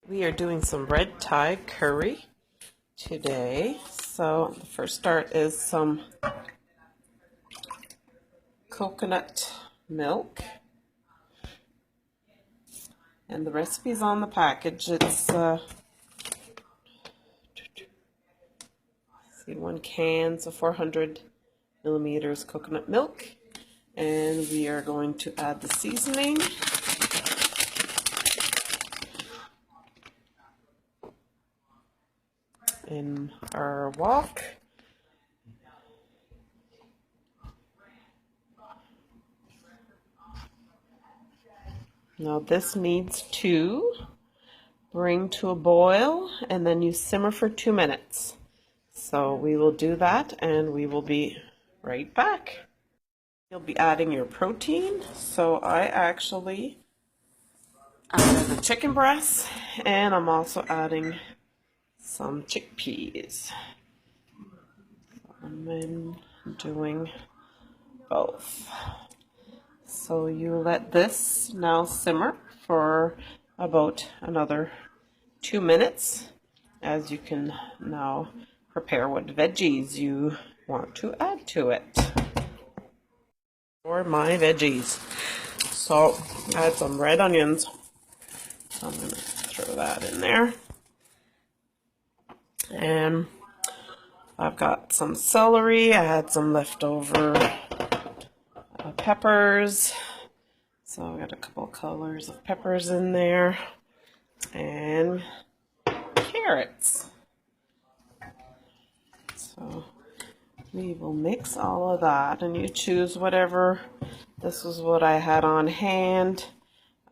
We are doing some red Thai curry today. So the first start is some coconut milk. And the recipe's on the package. It's see, 1 can, so 400 milliliters coconut milk. And we are going to add the seasoning. In our wok. Now this needs to bring to a boil and then you simmer for 2 minutes. So we will do that and we will be right back. You'll be adding your protein. So I actually added the chicken breast and I'm also adding some chickpeas. I'm doing both. So you let this now simmer for about another 2 minutes as you can now prepare what veggies you want to add to it. For my veggies. So I had some red onions. So I'm going to throw that in there. And I've got some celery. I had some leftover peppers. So I got a couple colors of peppers in there. And carrots. So we will mix all of that and you choose whatever. This was what I had on hand.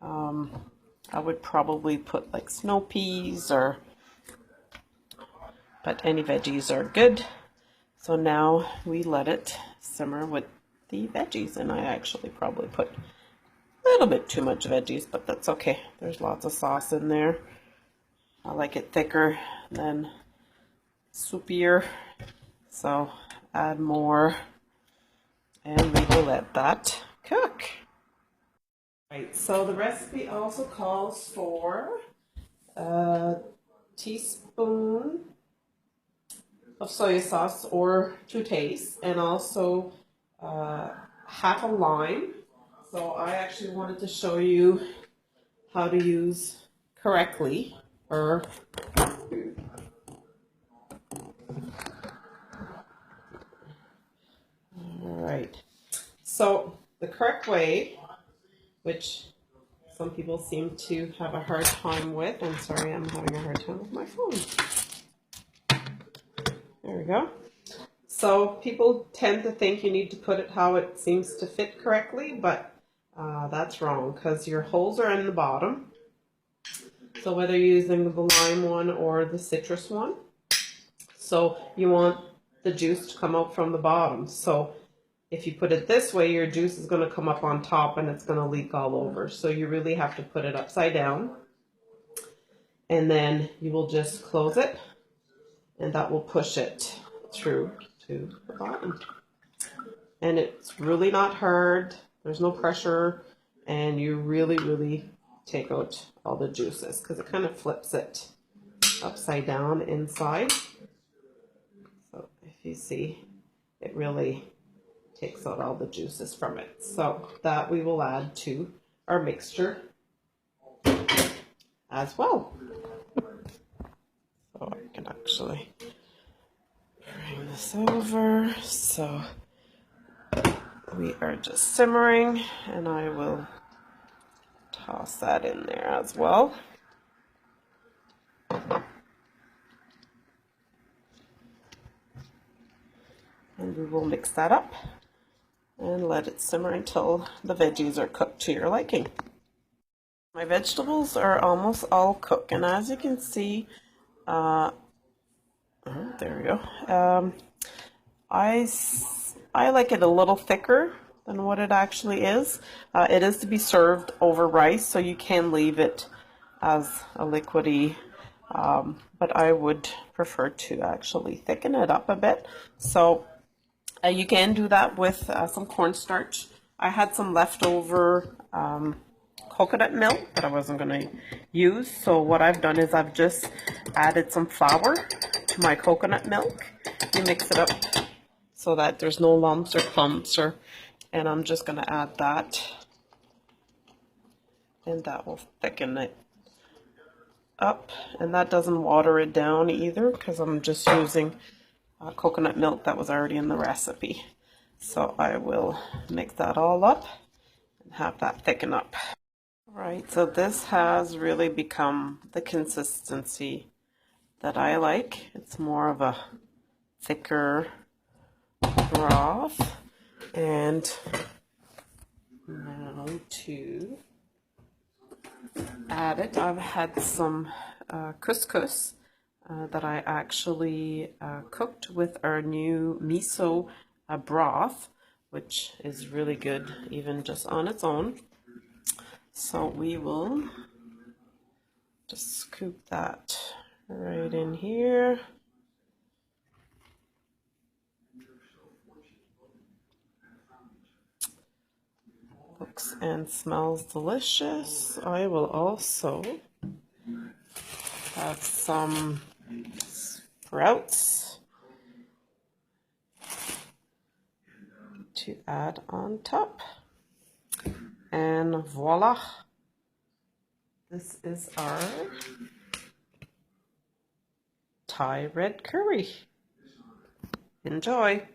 I would probably put like snow peas but any veggies are good. So now we let it simmer with the veggies, and I actually probably put a little bit too much veggies, but that's okay. There's lots of sauce in there. I like it thicker than soupier, so add more, and we will let that cook. Right, so the recipe also calls for a teaspoon of soy sauce or to taste, and also half a lime. So I actually wanted to show you how to use correctly. All right. So the correct way, which some people seem to have a hard time with. I'm sorry, I'm having a hard time with my phone. There we go. So people tend to think you need to put it how it seems to fit correctly, but that's wrong because your holes are in the bottom. So whether you're using the lime one or the citrus one, so you want the juice to come out from the bottom. So if you put it this way, your juice is going to come up on top and it's going to leak all over. So you really have to put it upside down. And then you will just close it and that will push it through to the bottom. And it's really not hard. There's no pressure. And you really take out all the juices because it kind of flips it upside down inside. So if you see, it really takes out all the juices from it. So that we will add to our mixture as well. So I can actually bring this over. So we are just simmering and I will toss that in there as well. And we will mix that up and let it simmer until the veggies are cooked to your liking. My vegetables are almost all cooked, and as you can see, there we go. I like it a little thicker than what it actually is. It is to be served over rice, so you can leave it as a liquidy, but I would prefer to actually thicken it up a bit. So you can do that with some cornstarch. I had some leftover coconut milk that I wasn't going to use. So what I've done is I've just added some flour to my coconut milk. You mix it up so that there's no lumps or clumps, and I'm just going to add that, and that will thicken it up, and that doesn't water it down either because I'm just using coconut milk that was already in the recipe. So I will mix that all up and have that thicken up. All right, so this has really become the consistency that I like. It's more of a thicker broth. And now to add it, I've had some couscous that I actually cooked with our new miso broth, which is really good even just on its own. So we will just scoop that right in here. Looks and smells delicious. I will also have some sprouts to add on top. And voila, this is our Thai red curry. Enjoy.